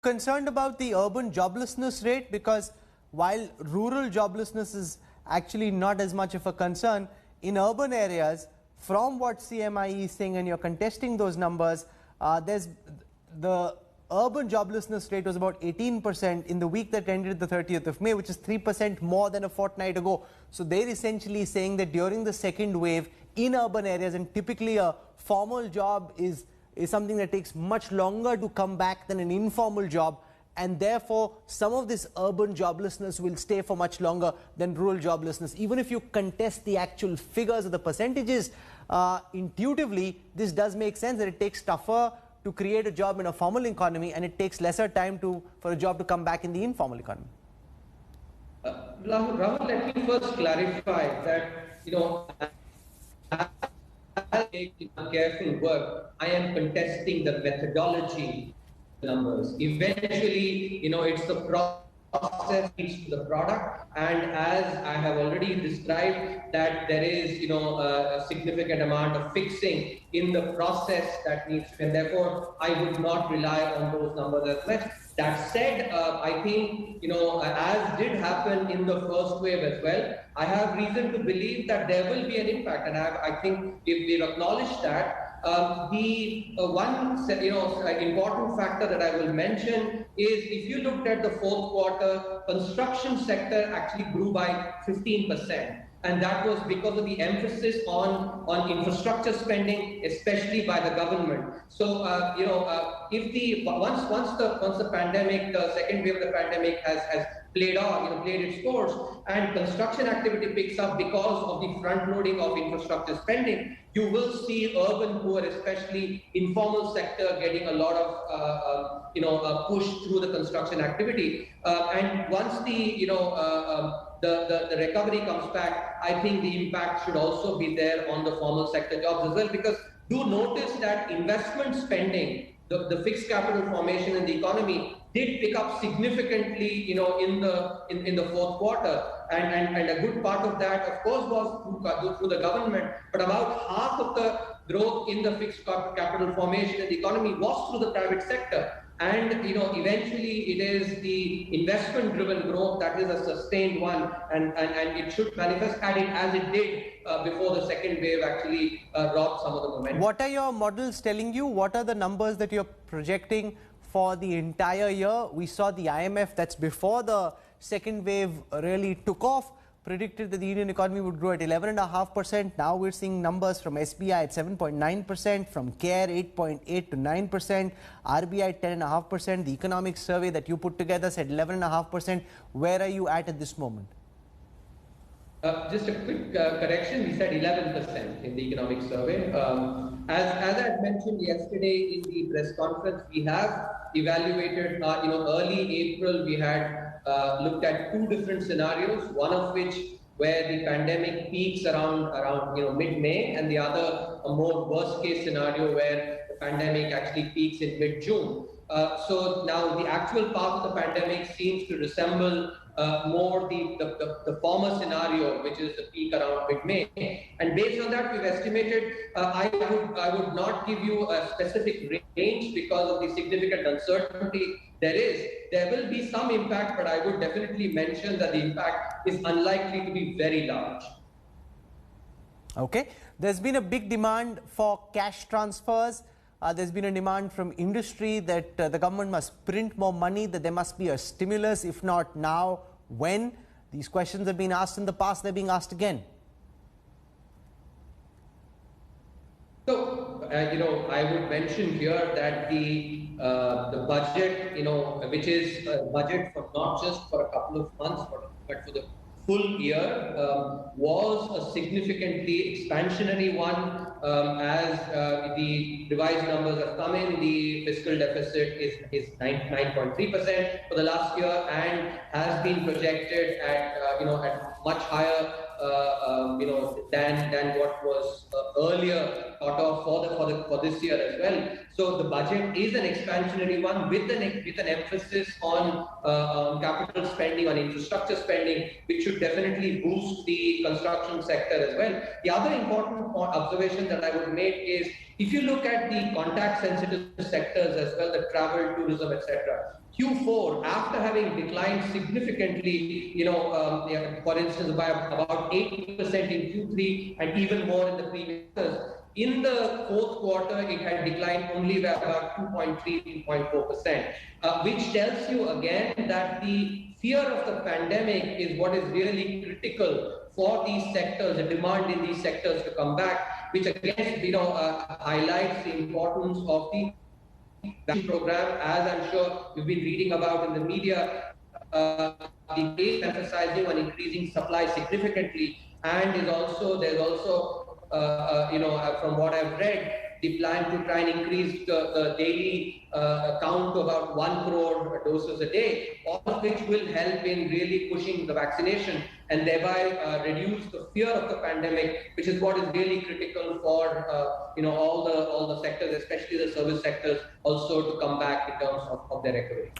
concerned about the urban joblessness rate? Because while rural joblessness is actually not as much of a concern, in urban areas, from what CMIE is saying, and you're contesting those numbers, there's the urban joblessness rate was about 18% in the week that ended the 30th of May, which is 3% more than a fortnight ago. So they're essentially saying that during the second wave in urban areas, and typically a formal job is something that takes much longer to come back than an informal job, and therefore some of this urban joblessness will stay for much longer than rural joblessness. Even if you contest the actual figures or the percentages, intuitively this does make sense that it takes tougher to create a job in a formal economy, and it takes lesser time for a job to come back in the informal economy. Rahul, let me first clarify that, as I make careful work, I am contesting the methodology numbers. Eventually, it's the process leads to the product, and as I have already described, that there is, a significant amount of fixing in the process that needs to, and therefore I would not rely on those numbers as much. That said, I think, as did happen in the first wave as well, I have reason to believe that there will be an impact, and I think if we've acknowledged that, the one important factor that I will mention is, if you looked at the fourth quarter, construction sector actually grew by 15%. And that was because of the emphasis on infrastructure spending, especially by the government. So, if once the pandemic, the second wave of the pandemic has played out, played its course, and construction activity picks up because of the front loading of infrastructure spending, you will see urban poor, especially informal sector, getting a lot of push through the construction activity. And once the recovery comes back, I think the impact should also be there on the formal sector jobs as well, because do notice that investment spending, the fixed capital formation in the economy, did pick up significantly, in the fourth quarter, and a good part of that, of course, was through the government, but about half of the growth in the fixed capital formation in the economy was through the private sector. And eventually it is the investment-driven growth that is a sustained one, and it should manifest as it did before the second wave actually robbed some of the momentum. What are your models telling you? What are the numbers that you're projecting for the entire year? We saw the IMF, that's before the second wave really took off, predicted that the Indian economy would grow at 11.5%. Now we're seeing numbers from SBI at 7.9%, from CARE 8.8 to 9%, RBI 10.5%. The economic survey that you put together said 11.5%. Where are you at this moment? Just a quick correction, we said 11% in the economic survey. As I mentioned yesterday in the press conference, we have evaluated, early April, we had looked at two different scenarios, one of which where the pandemic peaks around mid-May, and the other a more worst-case scenario where the pandemic actually peaks in mid-June. So now the actual path of the pandemic seems to resemble more the former scenario, which is the peak around mid-May. And based on that, we've estimated, I would not give you a specific range because of the significant uncertainty there will be some impact, but I would definitely mention that the impact is unlikely to be very large. Okay. There's been a big demand for cash transfers. There's been a demand from industry that the government must print more money, that there must be a stimulus. If not now, when? These questions have been asked in the past, they're being asked again. So, I would mention here that the budget, which is a budget for not just for a couple of months, but for the full year, was a significantly expansionary one. As the revised numbers have come in, the fiscal deficit is 9.3% for the last year, and has been projected at much higher than what was earlier thought of for this year as well. So the budget is an expansionary one with an emphasis on capital spending, on infrastructure spending, which should definitely boost the construction sector as well. The other important observation that I would make is, if you look at the contact sensitive sectors as well, the travel, tourism, etc., Q4, after having declined significantly, for instance, by about 8% in Q3 and even more in the previous years, in the fourth quarter, it had declined only by about 2.3, 2.4%, which tells you again that the fear of the pandemic is what is really critical for these sectors, the demand in these sectors to come back, which again, highlights the importance of the vaccine program, as I'm sure you've been reading about in the media. The is emphasizing on increasing supply significantly, and there's also from what I've read, the plan to try and increase the daily count to about 1 crore doses a day, all of which will help in really pushing the vaccination and thereby reduce the fear of the pandemic, which is what is really critical for all the sectors, especially the service sectors, also to come back in terms of their recovery.